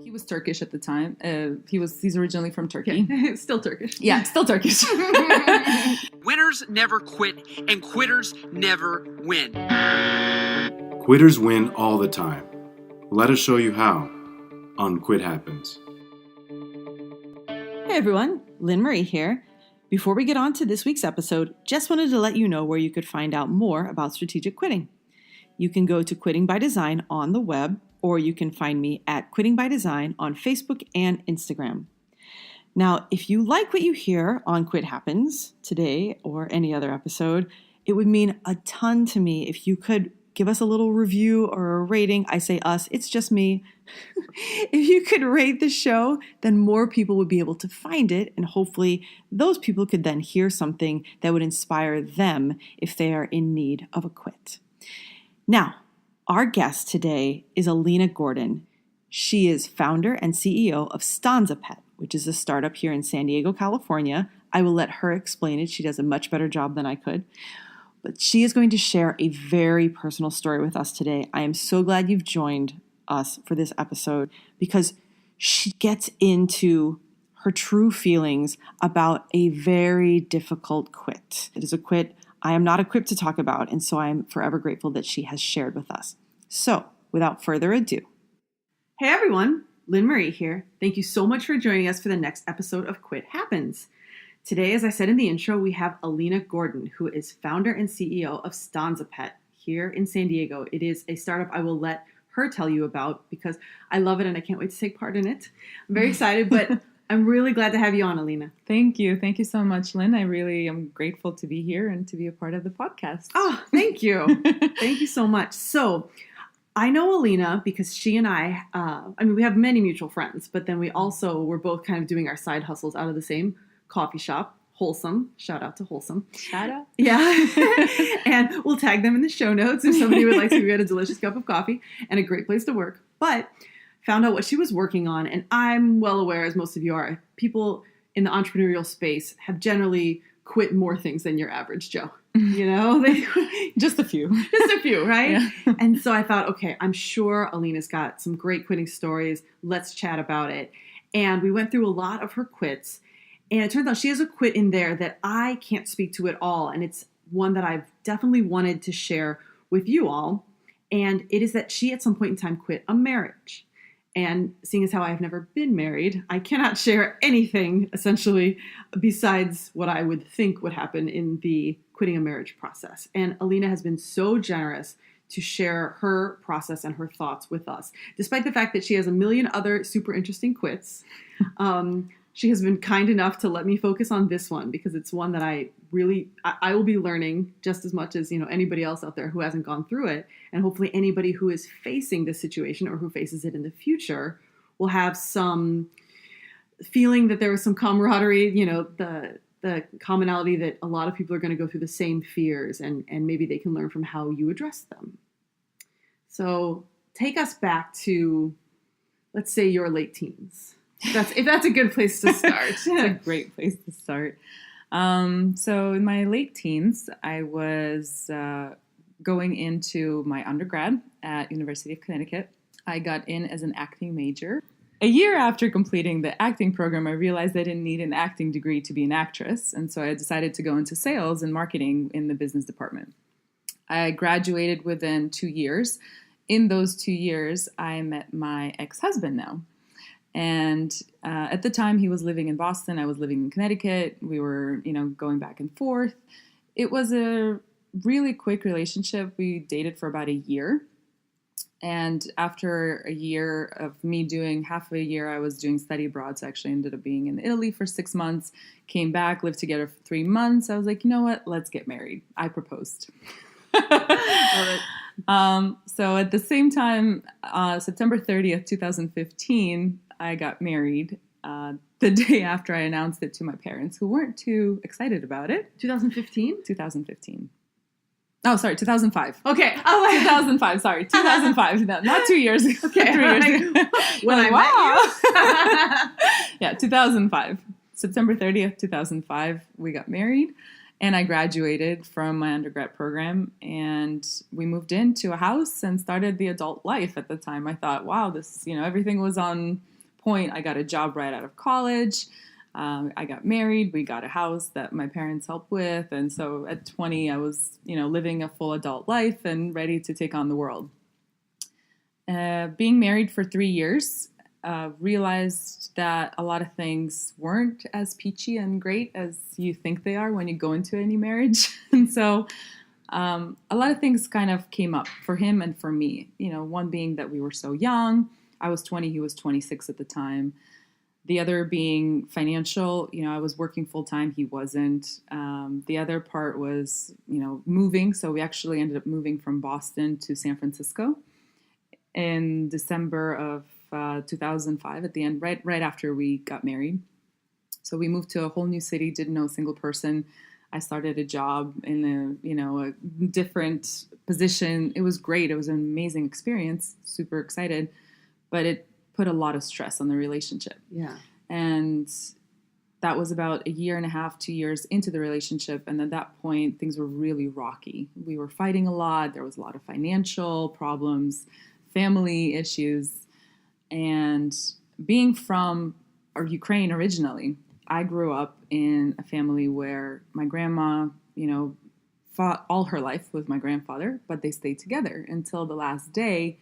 He was Turkish at the time. He's originally from Turkey. Yeah. Still Turkish. Yeah, still Turkish. Winners never quit, and quitters never win. Quitters win all the time. Let us show you how on Quit Happens. Hey everyone, Lynn Marie here. Before we get on to this week's episode, just wanted to let you know where you could find out more about strategic quitting. You can go to Quitting by Design on the web, or you can find me at Quitting by Design on Facebook and Instagram. Now, if you like what you hear on Quit Happens today or any other episode, it would mean a ton to me if you could give us a little review or a rating. I say us, it's just me. If you could rate the show, then more people would be able to find it, and hopefully those people could then hear something that would inspire them if they are in need of a quit. Now, our guest today is Alina Gordon. She is founder and CEO of StanzaPet, which is a startup here in San Diego, California. I will let her explain it. She does a much better job than I could. But she is going to share a very personal story with us today. I am so glad you've joined us for this episode because she gets into her true feelings about a very difficult quit. It is a quit I am not equipped to talk about, and so I am forever grateful that she has shared with us. So, without further ado. Hey everyone, Lynn Marie here. Thank you so much for joining us for the next episode of Quit Happens. Today, as I said in the intro, we have Alina Gordon, who is founder and CEO of StanzaPet here in San Diego. It is a startup I will let her tell you about because I love it and I can't wait to take part in it. I'm very excited, but I'm really glad to have you on, Alina. Thank you. Thank you so much, Lynn. I really am grateful to be here and to be a part of the podcast. Oh, thank you. Thank you so much. So I know Alina because she and I we have many mutual friends, but then we're both kind of doing our side hustles out of the same coffee shop, Wholesome. Shout out to Wholesome. Shout out. Yeah. And we'll tag them in the show notes if somebody would like to get a delicious cup of coffee and a great place to work. But found out what she was working on. And I'm well aware, as most of you are, people in the entrepreneurial space have generally quit more things than your average Joe. You know, Just a few. Just a few, right? Yeah. And so I thought, okay, I'm sure Alina's got some great quitting stories. Let's chat about it. And we went through a lot of her quits. And it turns out she has a quit in there that I can't speak to at all. And it's one that I've definitely wanted to share with you all. And it is that she at some point in time quit a marriage. And seeing as how I've never been married, I cannot share anything essentially besides what I would think would happen in the quitting a marriage process. And Alina has been so generous to share her process and her thoughts with us. Despite the fact that she has a million other super interesting quits, she has been kind enough to let me focus on this one because it's one that I will be learning just as much as, anybody else out there who hasn't gone through it. And hopefully anybody who is facing this situation or who faces it in the future will have some feeling that there was some camaraderie, the commonality that a lot of people are going to go through the same fears and maybe they can learn from how you address them. So take us back to, let's say, your late teens. If that's a good place to start. It's a great place to start. So in my late teens, I was going into my undergrad at University of Connecticut. I got in as an acting major. A year after completing the acting program, I realized I didn't need an acting degree to be an actress. And so I decided to go into sales and marketing in the business department. I graduated within 2 years. In those 2 years, I met my ex-husband now. And at the time, he was living in Boston. I was living in Connecticut. We were, going back and forth. It was a really quick relationship. We dated for about a year. And after a year of me doing half a year, I was doing study abroad. So I actually ended up being in Italy for 6 months, came back, lived together for 3 months. I was like, you know what? Let's get married. I proposed. So at the same time, September 30th, 2015, I got married the day after I announced it to my parents, who weren't too excited about it. 2015? 2015. Oh, sorry, 2005. Okay. 2005, sorry. 2005. No, not 2 years ago. Okay. 3 years ago. When I met you. Yeah, 2005. September 30th, 2005, we got married. And I graduated from my undergrad program and we moved into a house and started the adult life. At the time, I thought, wow, this, everything was on point, I got a job right out of college. I got married. We got a house that my parents helped with. And so at 20, I was, living a full adult life and ready to take on the world. Being married for 3 years, realized that a lot of things weren't as peachy and great as you think they are when you go into any marriage. And so a lot of things kind of came up for him and for me. One being that we were so young. I was 20, he was 26 at the time. The other being financial. I was working full time. He wasn't. The other part was, moving. So we actually ended up moving from Boston to San Francisco in December of 2005 at the end, right after we got married. So we moved to a whole new city, didn't know a single person. I started a job in a different position. It was great. It was an amazing experience. Super excited, but it put a lot of stress on the relationship. Yeah. And that was about 1.5 years, 2 years into the relationship. And at that point, things were really rocky. We were fighting a lot. There was a lot of financial problems, family issues. And being from Ukraine originally, I grew up in a family where my grandma, fought all her life with my grandfather, but they stayed together until the last day.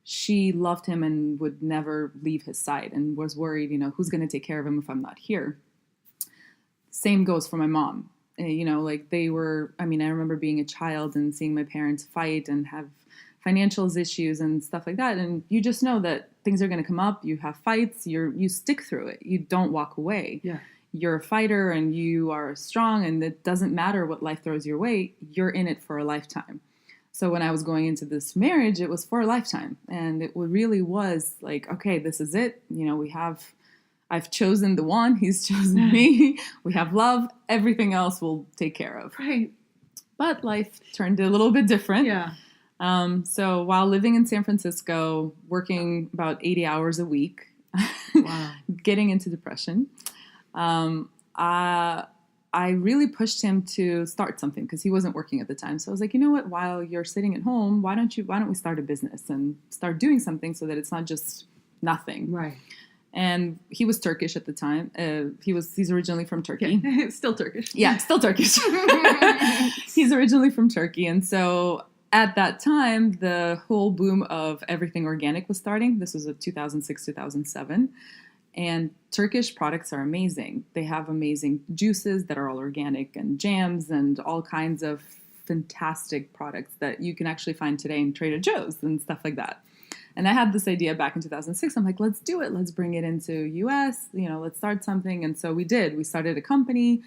She loved him and would never leave his side and was worried, who's going to take care of him if I'm not here. Same goes for my mom. I remember being a child and seeing my parents fight and have financial issues and stuff like that. And you just know that things are going to come up. You have fights. You stick through it. You don't walk away. Yeah. You're a fighter and you are strong, and it doesn't matter what life throws your way. You're in it for a lifetime. So when I was going into this marriage, it was for a lifetime. And it really was like, okay, this is it. I've chosen the one, he's chosen me. We have love. Everything else we'll take care of. Right. But life turned a little bit different. Yeah. So while living in San Francisco, working about 80 hours a week, Wow. getting into depression, I really pushed him to start something because he wasn't working at the time. So I was like, you know what, while you're sitting at home, why don't we start a business and start doing something so that it's not just nothing. Right. And he was Turkish at the time. He's originally from Turkey. Yeah. Still Turkish. Yeah, still Turkish. He's originally from Turkey. And so at that time, the whole boom of everything organic was starting. This was 2006, 2007. And Turkish products are amazing. They have amazing juices that are all organic and jams and all kinds of fantastic products that you can actually find today in Trader Joe's and stuff like that. And I had this idea back in 2006. I'm like, let's do it. Let's bring it into US. Let's start something. And so we did. We started a company.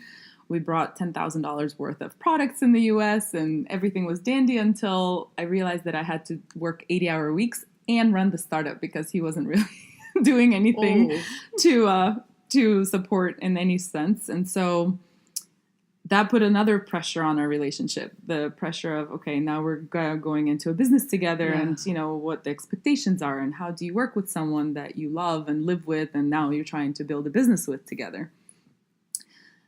We brought $10,000 worth of products in the US and everything was dandy until I realized that I had to work 80-hour weeks and run the startup because he wasn't really doing anything to support in any sense. And so that put another pressure on our relationship, the pressure of, okay, now we're going into a business together. Yeah. And what the expectations are and how do you work with someone that you love and live with and now you're trying to build a business with together.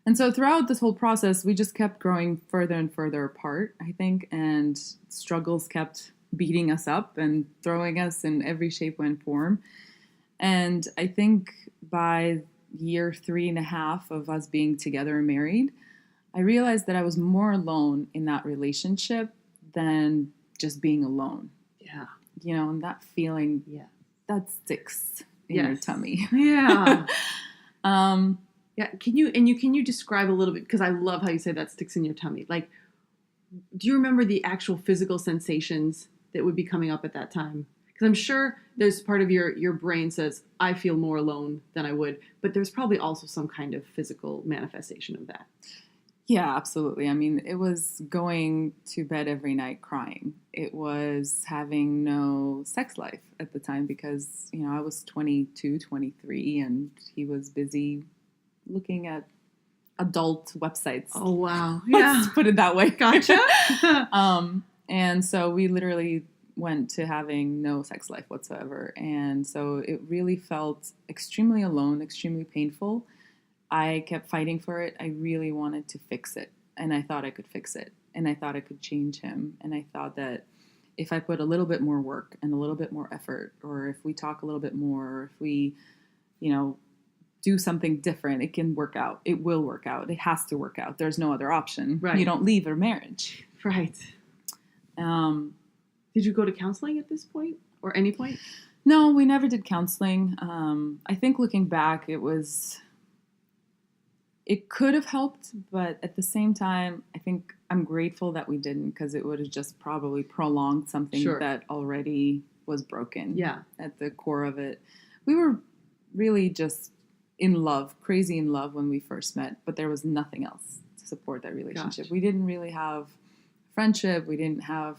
And so throughout this whole process, we just kept growing further and further apart, I think, and struggles kept beating us up and throwing us in every shape and form. And I think by year 3.5 of us being together and married, I realized that I was more alone in that relationship than just being alone. Yeah. And that feeling, that sticks in your tummy. Yeah. Yeah. Can you describe a little bit, because I love how you say that sticks in your tummy. Like, do you remember the actual physical sensations that would be coming up at that time? Because I'm sure there's part of your brain says, I feel more alone than I would, but there's probably also some kind of physical manifestation of that. Yeah, absolutely. I mean, it was going to bed every night crying. It was having no sex life at the time because, I was 22, 23, and he was busy looking at adult websites. Oh, wow. Yeah. Let's put it that way. Gotcha. And so we literally went to having no sex life whatsoever. And so it really felt extremely alone, extremely painful. I kept fighting for it. I really wanted to fix it. And I thought I could fix it. And I thought I could change him. And I thought that if I put a little bit more work and a little bit more effort, or if we talk a little bit more, or if we do something different, it can work out. It will work out. It has to work out. There's no other option. Right. You don't leave a marriage. Right. Did you go to counseling at this point or any point? No, we never did counseling. I think looking back, it could have helped, but at the same time, I think I'm grateful that we didn't, because it would have just probably prolonged something that already was broken. Yeah. At the core of it. We were really just in love, crazy in love when we first met, but there was nothing else to support that relationship. Gotcha. We didn't really have friendship. We didn't have,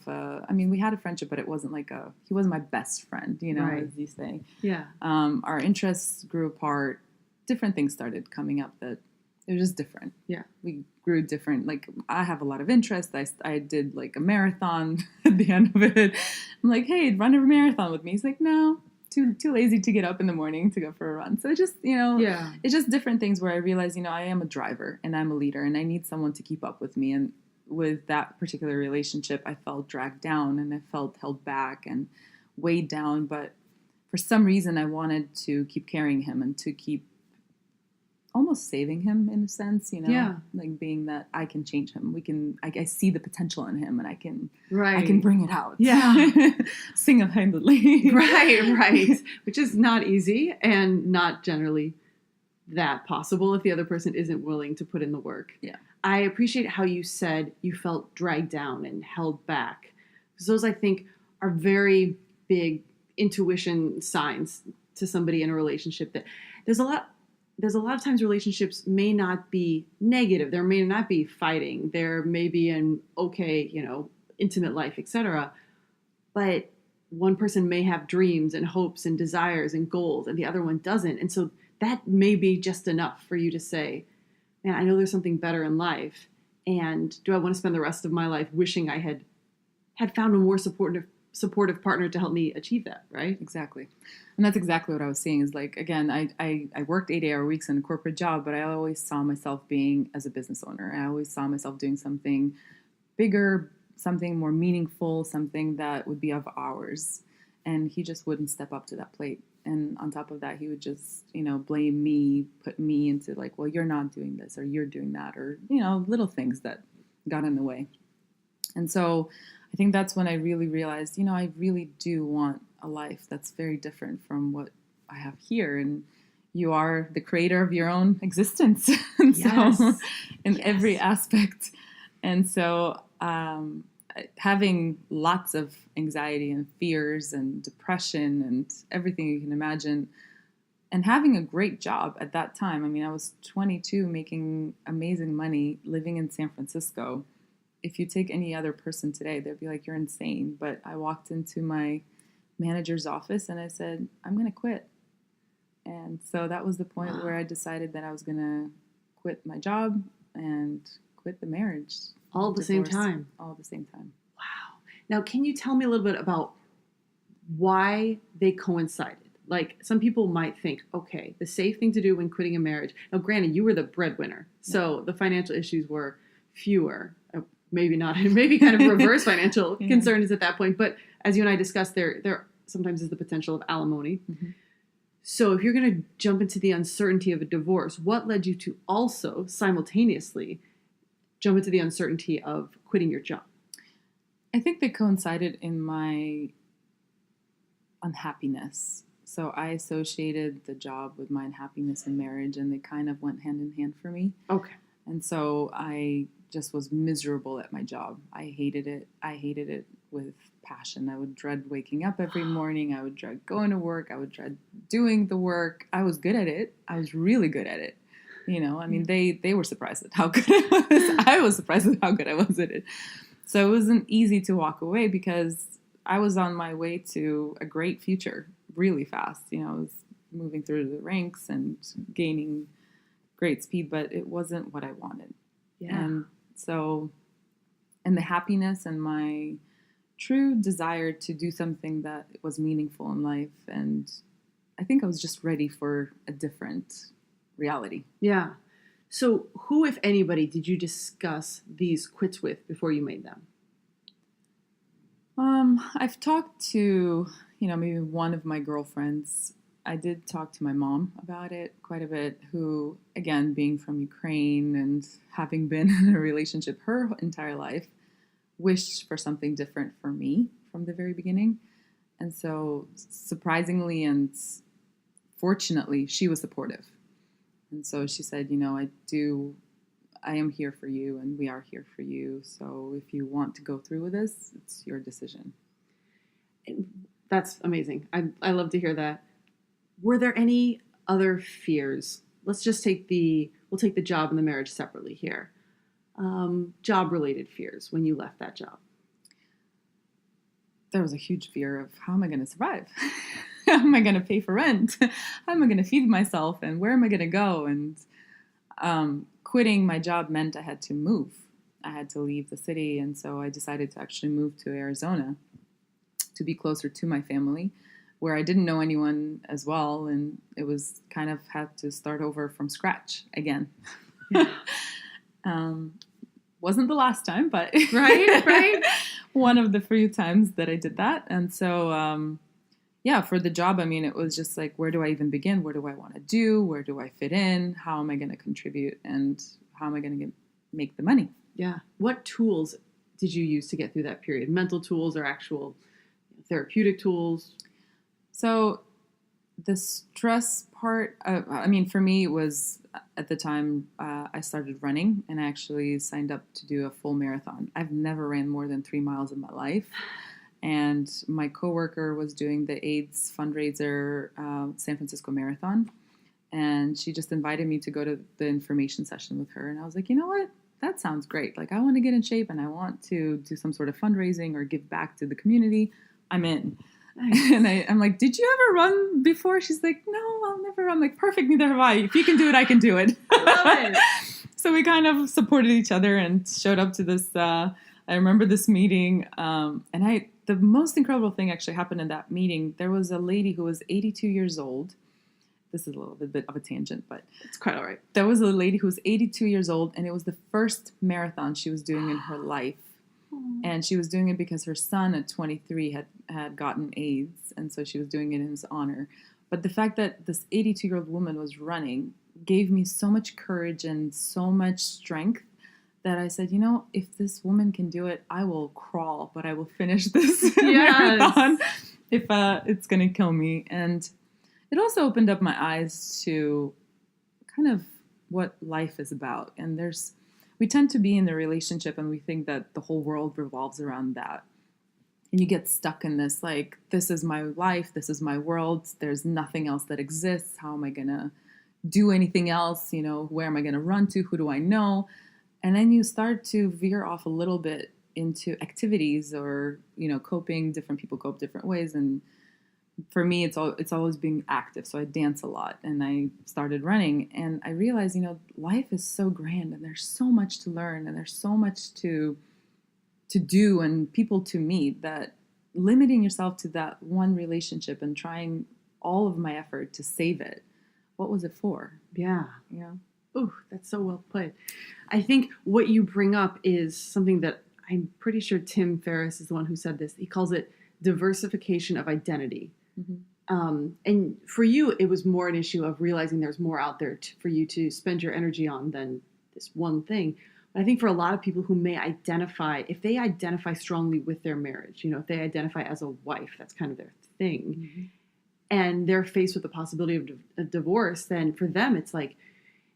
we had a friendship, but it wasn't he wasn't my best friend, Right. as you say. Yeah. Our interests grew apart. Different things started coming up that it was just different. Yeah. We grew different. Like, I have a lot of interest. I did like a marathon at the end of it. I'm like, hey, run a marathon with me. He's like, no, too lazy to get up in the morning to go for a run. So it just, Yeah. it's just different things where I realize, I am a driver and I'm a leader and I need someone to keep up with me. And with that particular relationship, I felt dragged down and I felt held back and weighed down. But for some reason, I wanted to keep carrying him and to keep almost saving him in a sense, Yeah. like being that I can change him. I see the potential in him and I can Right. bring it out. Yeah. Single-handedly. Right. Which is not easy and not generally that possible if the other person isn't willing to put in the work. Yeah. I appreciate how you said you felt dragged down and held back. Because those, I think, are very big intuition signs to somebody in a relationship, that there's a lot of times relationships may not be negative. There may not be fighting. There may be an okay, intimate life, etc. But one person may have dreams and hopes and desires and goals, and the other one doesn't. And so that may be just enough for you to say, man, I know there's something better in life. And do I want to spend the rest of my life wishing I had found a more supportive partner to help me achieve that, right? Exactly. And that's exactly what I was seeing is like, again, I worked 8-hour weeks in a corporate job, but I always saw myself being as a business owner. I always saw myself doing something bigger, something more meaningful, something that would be of ours. And he just wouldn't step up to that plate. And on top of that, he would just, blame me, put me into like, well, you're not doing this or you're doing that, or, little things that got in the way. And so I think that's when I really realized, I really do want a life that's very different from what I have here. And you are the creator of your own existence. And Yes. so in Yes. every aspect. And so having lots of anxiety and fears and depression and everything you can imagine, and having a great job at that time. I was 22, making amazing money, living in San Francisco. If you take any other person today, they'd be like, you're insane. But I walked into my manager's office and I said, I'm going to quit. And so that was the point where I decided that I was going to quit my job and quit the marriage. All at the same Divorce. time. All at the same time. Wow. Now, can you tell me a little bit about why they coincided? Like, some people might think, okay, the safe thing to do when quitting a marriage. Now, granted, you were the breadwinner, so the financial issues were fewer. Maybe not, maybe kind of reverse financial concerns at that point. But as you and I discussed, there sometimes is the potential of alimony. Mm-hmm. So if you're going to jump into the uncertainty of a divorce, what led you to also simultaneously jump into the uncertainty of quitting your job? I think they coincided in my unhappiness. So I associated the job with my unhappiness in marriage, and they kind of went hand in hand for me. Okay. And so I just was miserable at my job. I hated it. I hated it with passion. I would dread waking up every morning. I would dread going to work. I would dread doing the work. I was good at it. I was really good at it. They were surprised at how good I was. I was surprised at how good I was at it. So it wasn't easy to walk away because I was on my way to a great future really fast. I was moving through the ranks and gaining great speed, but it wasn't what I wanted. Yeah. And so, and the happiness and my true desire to do something that was meaningful in life. And I think I was just ready for a different reality. Yeah. So who, if anybody, did you discuss these quits with before you made them? I've talked to, maybe one of my girlfriends I did talk to my mom about it quite a bit, who, again, being from Ukraine and having been in a relationship her entire life, wished for something different for me from the very beginning. And so surprisingly and fortunately, she was supportive. And so she said, I am here for you and we are here for you. So if you want to go through with this, it's your decision. That's amazing. I love to hear that. Were there any other fears? Let's just we'll take the job and the marriage separately here. Job-related fears when you left that job. There was a huge fear of, how am I going to survive? How am I going to pay for rent? How am I going to feed myself? And where am I going to go? And quitting my job meant I had to move. I had to leave the city. And so I decided to actually move to Arizona to be closer to my family, where I didn't know anyone as well. And it was kind of had to start over from scratch again. Wasn't the last time, but right. One of the few times that I did that. And so, for the job, it was just like, where do I even begin? What do I want to do? Where do I fit in? How am I going to contribute? And how am I going to make the money? Yeah. What tools did you use to get through that period? Mental tools or actual therapeutic tools? So the stress part, for me, it was at the time I started running and I actually signed up to do a full marathon. I've never ran more than 3 miles in my life. And my coworker was doing the AIDS fundraiser San Francisco Marathon. And she just invited me to go to the information session with her. And I was like, you know what? That sounds great. Like, I want to get in shape and I want to do some sort of fundraising or give back to the community. I'm in. Nice. And I'm like, did you ever run before? She's like, no, I'll never run. I'm like, perfect, neither have I. If you can do it, I can do it. I love it. So we kind of supported each other and showed up to this. I remember this meeting. The most incredible thing actually happened in that meeting. There was a lady who was 82 years old. This is a little bit of a tangent, but it's quite all right. There was a lady who was 82 years old, and it was the first marathon she was doing in her life. And she was doing it because her son at 23 had gotten AIDS, and so she was doing it in his honor. But the fact that this 82-year-old woman was running gave me so much courage and so much strength that I said, if this woman can do it, I will crawl, but I will finish this marathon if it's going to kill me. And it also opened up my eyes to kind of what life is about. And we tend to be in a relationship and we think that the whole world revolves around that. And you get stuck in this, like, this is my life, this is my world, there's nothing else that exists. How am I going to do anything else? Where am I going to run to? Who do I know? And then you start to veer off a little bit into activities or, coping. Different people cope different ways. And for me, it's always being active. So I dance a lot and I started running and I realized, life is so grand and there's so much to learn and there's so much to do and people to meet, that limiting yourself to that one relationship and trying all of my effort to save it, what was it for? Yeah. Yeah. Oh, that's so well put. I think what you bring up is something that I'm pretty sure Tim Ferriss is the one who said this. He calls it diversification of identity. Mm-hmm. And for you, it was more an issue of realizing there's more out there for you to spend your energy on than this one thing. But I think for a lot of people who may identify, if they identify strongly with their marriage, if they identify as a wife, that's kind of their thing, mm-hmm. and they're faced with the possibility of a divorce, then for them, it's like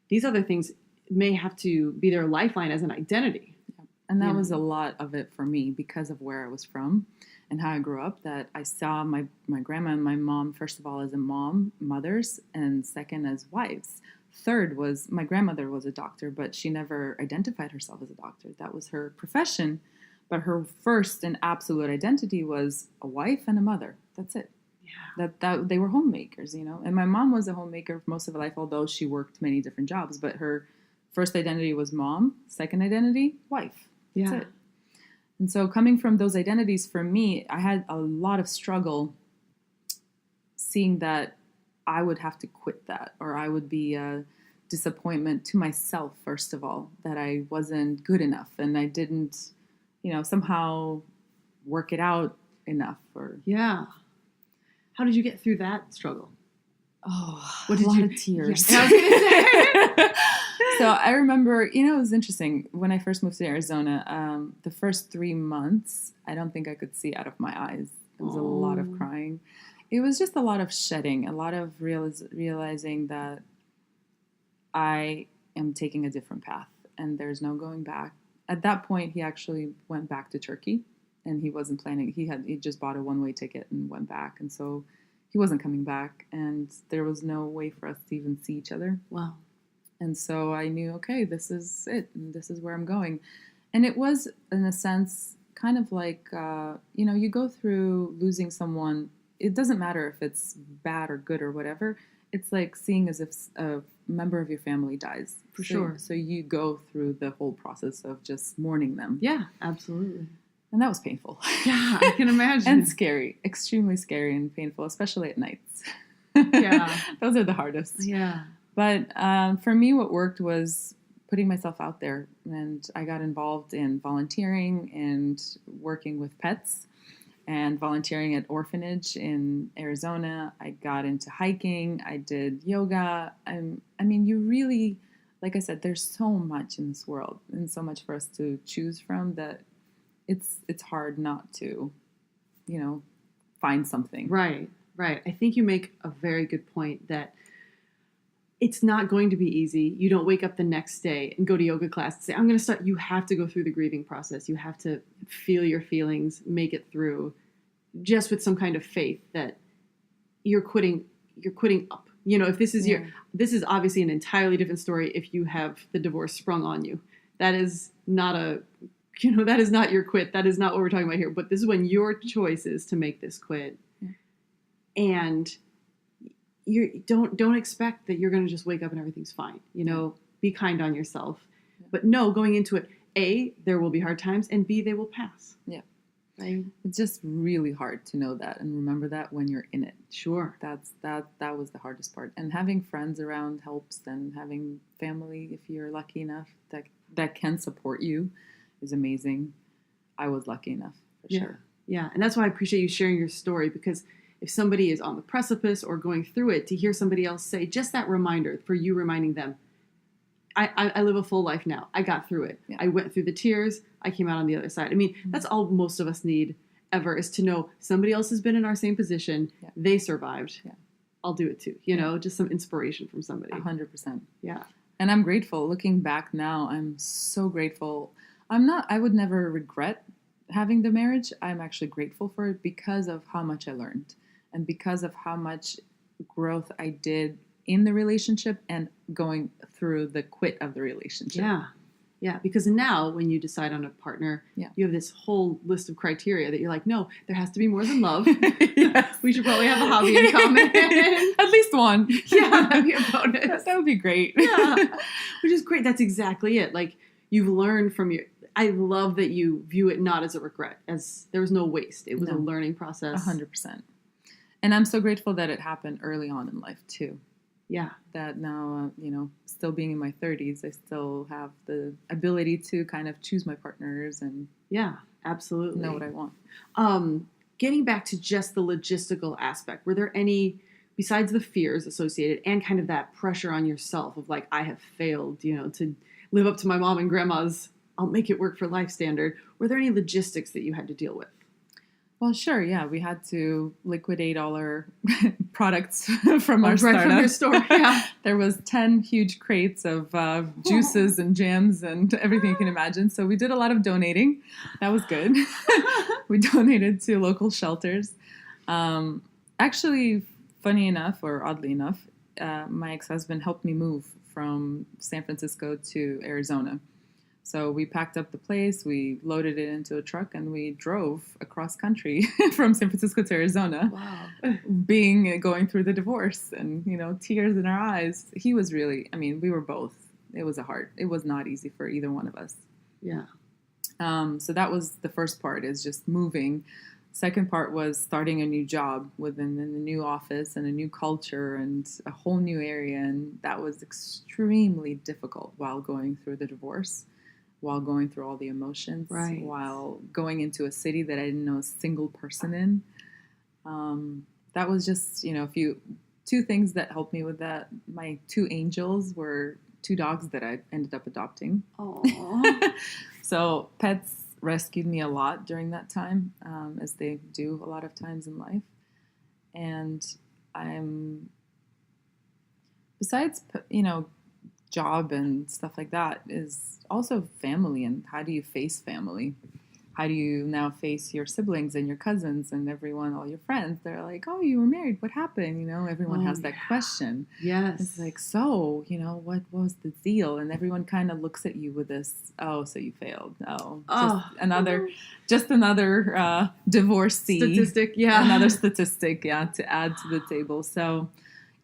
these other things may have to be their lifeline as an identity. Yeah. And that was a lot of it for me because of where I was from and how I grew up, that I saw my grandma and my mom, first of all, as mothers, and second as wives. Third was my grandmother was a doctor, but she never identified herself as a doctor. That was her profession. But her first and absolute identity was a wife and a mother. That's it. Yeah. That they were homemakers, And my mom was a homemaker most of her life, although she worked many different jobs. But her first identity was mom. Second identity, wife. That's it. And so coming from those identities, for me, I had a lot of struggle seeing that I would have to quit that, or I would be a disappointment to myself, first of all, that I wasn't good enough and I didn't, somehow work it out enough. Yeah. How did you get through that struggle? Oh, What a did lot you- of tears. Yeah, I was gonna say. So I remember, it was interesting when I first moved to Arizona. The first 3 months, I don't think I could see out of my eyes. It was a lot of crying. It was just a lot of shedding, a lot of realizing that I am taking a different path and there's no going back. At that point, he actually went back to Turkey, and he wasn't planning. He just bought a one-way ticket and went back, and so he wasn't coming back, and there was no way for us to even see each other. Wow. And so I knew, okay, this is it, and this is where I'm going. And it was, in a sense, kind of like, you go through losing someone. It doesn't matter if it's bad or good or whatever. It's like seeing as if a member of your family dies. For sure. So you go through the whole process of just mourning them. Yeah, absolutely. And that was painful. Yeah, I can imagine. And scary, extremely scary and painful, especially at nights. Yeah. Those are the hardest. Yeah. But for me, what worked was putting myself out there. And I got involved in volunteering and working with pets and volunteering at orphanage in Arizona. I got into hiking. I did yoga. I mean, you really, like I said, there's so much in this world and so much for us to choose from that it's hard not to, find something. Right. I think you make a very good point that it's not going to be easy. You don't wake up the next day and go to yoga class and say, I'm going to start. You have to go through the grieving process. You have to feel your feelings, make it through, just with some kind of faith that you're quitting up. If this is this is obviously an entirely different story if you have the divorce sprung on you. That is not that is not your quit. That is not what we're talking about here. But this is when your choice is to make this quit. Yeah. And you don't expect that you're going to just wake up and everything's fine. Be kind on yourself. Yeah. But no, going into it, A, there will be hard times, and B, they will pass. Yeah. Right? It's just really hard to know that and remember that when you're in it. Sure. That was the hardest part. And having friends around helps, and having family, if you're lucky enough, that can support you is amazing. I was lucky enough, for sure. Yeah. And that's why I appreciate you sharing your story, because if somebody is on the precipice or going through it, to hear somebody else say, just that reminder for you, reminding them, I live a full life now. I got through it. Yeah. I went through the tears. I came out on the other side. I mean, that's all most of us need ever, is to know somebody else has been in our same position. Yeah. They survived. Yeah. I'll do it too. Just some inspiration from somebody. 100%. Yeah. And I'm grateful. Looking back now, I'm so grateful. I would never regret having the marriage. I'm actually grateful for it because of how much I learned and because of how much growth I did in the relationship and going through the quit of the relationship. Yeah. Because now when you decide on a partner, you have this whole list of criteria that you're like, no, there has to be more than love. Yes. We should probably have a hobby in common. At least one. Yeah, that'd be a bonus. That would be great. Yeah. Which is great. That's exactly it. Like, you've learned from I love that you view it not as a regret, as there was no waste. It was a learning process. 100%. And I'm so grateful that it happened early on in life too. Yeah. That now, still being in my 30s, I still have the ability to kind of choose my partners and absolutely know what I want. Getting back to just the logistical aspect, were there any, besides the fears associated and kind of that pressure on yourself of like, I have failed, to live up to my mom and grandma's I'll make it work for life standard, were there any logistics that you had to deal with? Well, sure. Yeah. We had to liquidate all our products from our startup. From your store. Yeah. There was 10 huge crates of juices and jams and everything you can imagine. So we did a lot of donating. That was good. We donated to local shelters. Actually, funny enough, or oddly enough, my ex-husband helped me move from San Francisco to Arizona. So we packed up the place, we loaded it into a truck, and we drove across country from San Francisco to Arizona. Wow. Going through the divorce and, tears in our eyes. He was really, we were both. It was not easy for either one of us. Yeah. So that was the first part, is just moving. Second part was starting a new job within the new office and a new culture and a whole new area. And that was extremely difficult while going through the divorce, while going through all the emotions, right, while going into a city that I didn't know a single person in. That was just, two things that helped me with that. My two angels were two dogs that I ended up adopting. Aww. So pets rescued me a lot during that time, as they do a lot of times in life. And besides, job and stuff like that, is also family. And how do you face family? How do you now face your siblings and your cousins and everyone, all your friends? They're like, oh, you were married. What happened? Everyone has that question. Yes. It's like, so, what was the deal? And everyone kind of looks at you with this, oh, so you failed. Oh, just another divorcee. Statistic, yeah. Another statistic, to add to the table. So,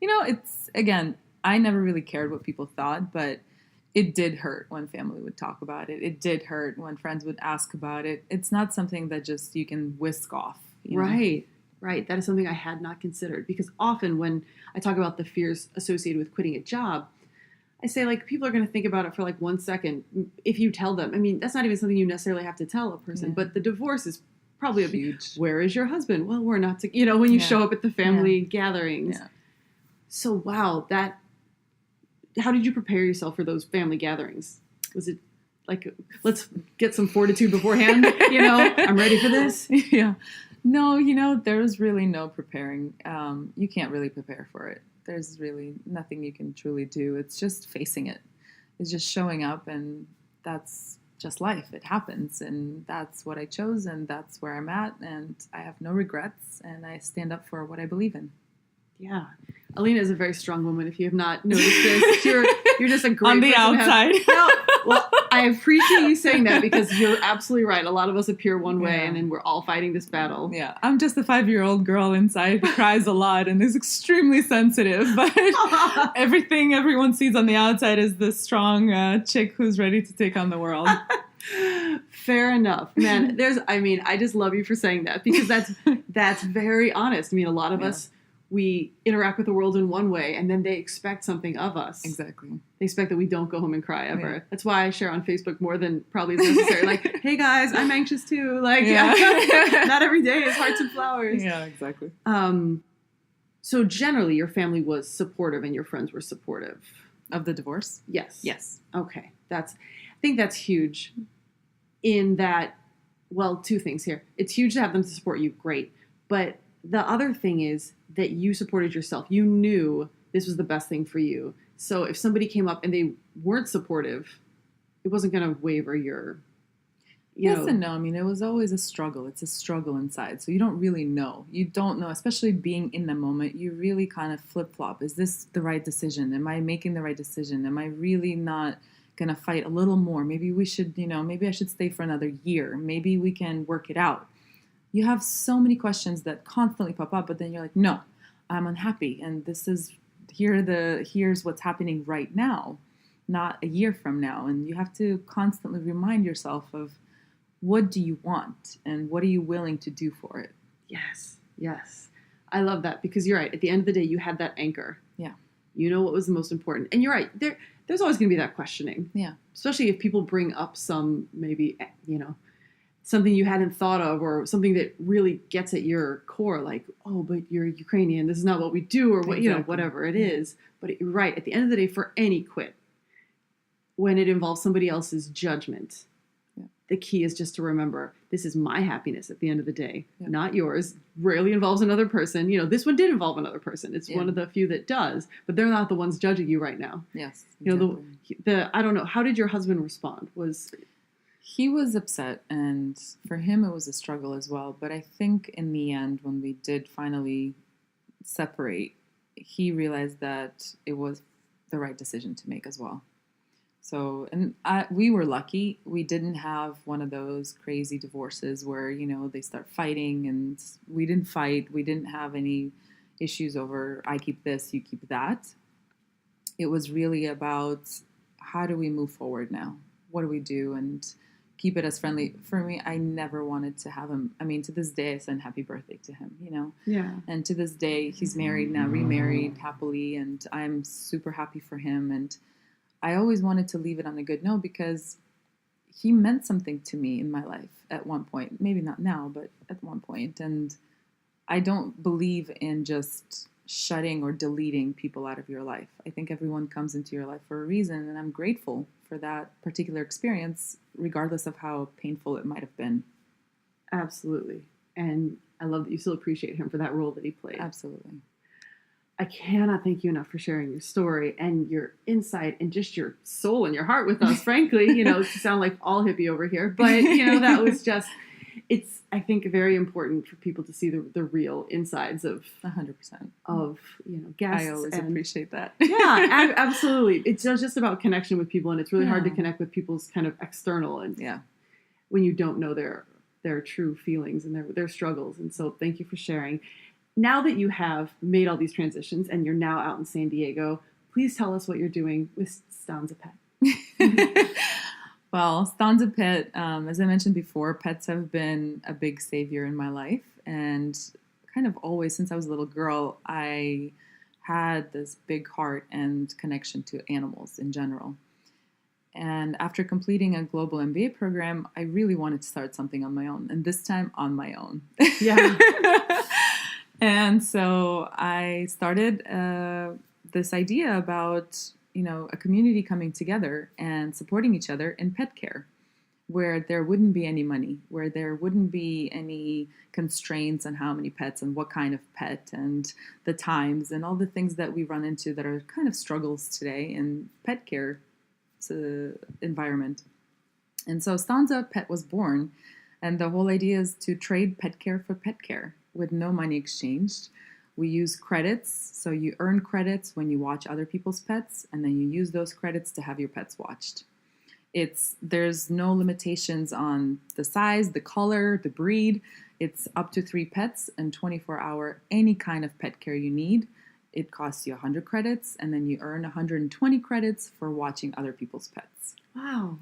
it's, again, I never really cared what people thought, but it did hurt when family would talk about it. It did hurt when friends would ask about it. It's not something that just you can whisk off. Right. That is something I had not considered, because often when I talk about the fears associated with quitting a job, I say, like, people are going to think about it for like 1 second. If you tell them, I mean, that's not even something you necessarily have to tell a person, but the divorce is probably huge. Where is your husband? Well, we're not, when you show up at the family gatherings. Yeah. So, wow, how did you prepare yourself for those family gatherings? Was it like, let's get some fortitude beforehand? I'm ready for this. Yeah. No, there's really no preparing. You can't really prepare for it. There's really nothing you can truly do. It's just facing it. It's just showing up, and that's just life. It happens, and that's what I chose, and that's where I'm at, and I have no regrets, and I stand up for what I believe in. Yeah. Alina is a very strong woman. If you have not noticed this, you're just a great on the outside. Well, I appreciate you saying that, because you're absolutely right. A lot of us appear one way, and then we're all fighting this battle. Yeah, I'm just a 5-year-old girl inside who cries a lot and is extremely sensitive. But everything everyone sees on the outside is this strong chick who's ready to take on the world. Fair enough, man. I just love you for saying that, because that's very honest. I mean, a lot of us, we interact with the world in one way, and then they expect something of us. Exactly. They expect that we don't go home and cry ever. Yeah. That's why I share on Facebook more than probably is necessary. Like, hey guys, I'm anxious too. Like, not every day is hearts and flowers. Yeah, exactly. So generally, your family was supportive, and your friends were supportive of the divorce. Yes. Okay. I think that's huge. In that, well, two things here. It's huge to have them to support you. Great. But the other thing is that you supported yourself. You knew this was the best thing for you. So if somebody came up and they weren't supportive, it wasn't going to waver your, Yes and no. I mean, it was always a struggle. It's a struggle inside. So you don't really know. You don't know, especially being in the moment. You really kind of flip-flop. Is this the right decision? Am I making the right decision? Am I really not going to fight a little more? Maybe we should, maybe I should stay for another year. Maybe we can work it out. You have so many questions that constantly pop up, but then you're like, no, I'm unhappy. And here's what's happening right now, not a year from now. And you have to constantly remind yourself of, what do you want? And what are you willing to do for it? Yes. I love that, because you're right. At the end of the day, you had that anchor. Yeah. You know what was the most important. And you're right. There's always going to be that questioning. Yeah. Especially if people bring up some, maybe, something you hadn't thought of, or something that really gets at your core, like, oh, but you're Ukrainian, this is not what we do, or what, exactly. Whatever it is. But you're right, at the end of the day, for any quit, when it involves somebody else's judgment, the key is just to remember, this is my happiness at the end of the day, not yours. Rarely involves another person. This one did involve another person. It's one of the few that does, but they're not the ones judging you right now. Yes. Exactly. I don't know, how did your husband respond? He was upset, and for him it was a struggle as well. But I think in the end, when we did finally separate, he realized that it was the right decision to make as well. So, and we were lucky. We didn't have one of those crazy divorces where, they start fighting, and we didn't fight. We didn't have any issues over, I keep this, you keep that. It was really about, how do we move forward now? What do we do? And keep it as friendly. For me, I never wanted to have him. I mean, to this day, I send happy birthday to him, Yeah. And to this day, he's married now, remarried happily, and I'm super happy for him. And I always wanted to leave it on a good note, because he meant something to me in my life at one point. Maybe not now, but at one point. And I don't believe in just shutting or deleting people out of your life. I think everyone comes into your life for a reason, and I'm grateful for that particular experience, regardless of how painful it might have been. Absolutely. And I love that you still appreciate him for that role that he played. Absolutely. I cannot thank you enough for sharing your story and your insight and just your soul and your heart with us, frankly. You sound like all hippie over here, but, that was just, it's, I think, very important for people to see the real insides of 100% of, guests. I always appreciate that. Yeah, absolutely. It's just about connection with people, and it's really hard to connect with people's kind of external and when you don't know their true feelings and their struggles. And so thank you for sharing. Now that you have made all these transitions and you're now out in San Diego, please tell us what you're doing with StanzaPet. Well, StanzaPet, as I mentioned before, pets have been a big savior in my life. And kind of always, since I was a little girl, I had this big heart and connection to animals in general. And after completing a global MBA program, I really wanted to start something on my own, and this time on my own. Yeah. And so I started this idea about, a community coming together and supporting each other in pet care, where there wouldn't be any money, where there wouldn't be any constraints on how many pets and what kind of pet and the times and all the things that we run into that are kind of struggles today in pet care environment. And so StanzaPet was born, and the whole idea is to trade pet care for pet care with no money exchanged. We use credits, so you earn credits when you watch other people's pets, and then you use those credits to have your pets watched. There's no limitations on the size, the color, the breed. It's up to 3 pets and 24-hour, any kind of pet care you need. It costs you 100 credits, and then you earn 120 credits for watching other people's pets. Wow.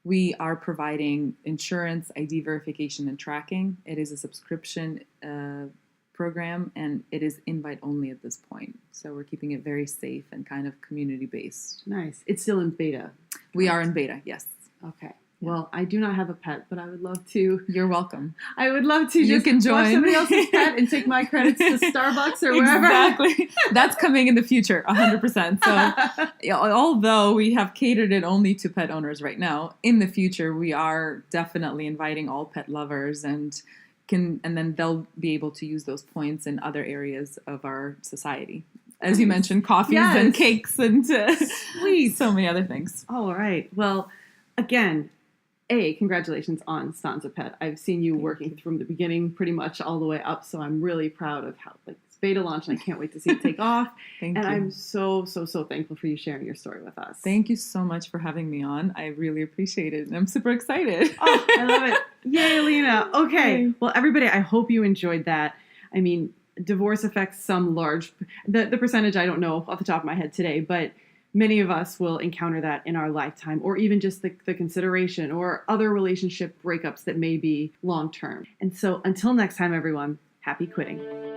We are providing insurance, ID verification, and tracking. It is a subscription program, and it is invite only at this point. So we're keeping it very safe and kind of community-based. Nice. It's still in beta. We are in beta, yes. Okay. Well, I do not have a pet, but I would love to. You're welcome. I would love to You can join. watch somebody else's pet and take my credits to Starbucks or wherever. Exactly. That's coming in the future, 100%. So although we have catered it only to pet owners right now, in the future we are definitely inviting all pet lovers and then they'll be able to use those points in other areas of our society. As you mentioned, coffees and cakes and so many other things. All right. Well, again, congratulations on StanzaPet. I've seen you working from the beginning pretty much all the way up, so I'm really proud of how it's beta launch, and I can't wait to see it take off. Thank you. I'm so thankful for you sharing your story with us. Thank you so much for having me on. I really appreciate it, and I'm super excited. Oh, I love it. Yay, Alina. Okay. Well, everybody, I hope you enjoyed that. I mean, divorce affects some large, the percentage I don't know off the top of my head today, but many of us will encounter that in our lifetime, or even just the consideration or other relationship breakups that may be long-term. And so until next time, everyone, happy quitting.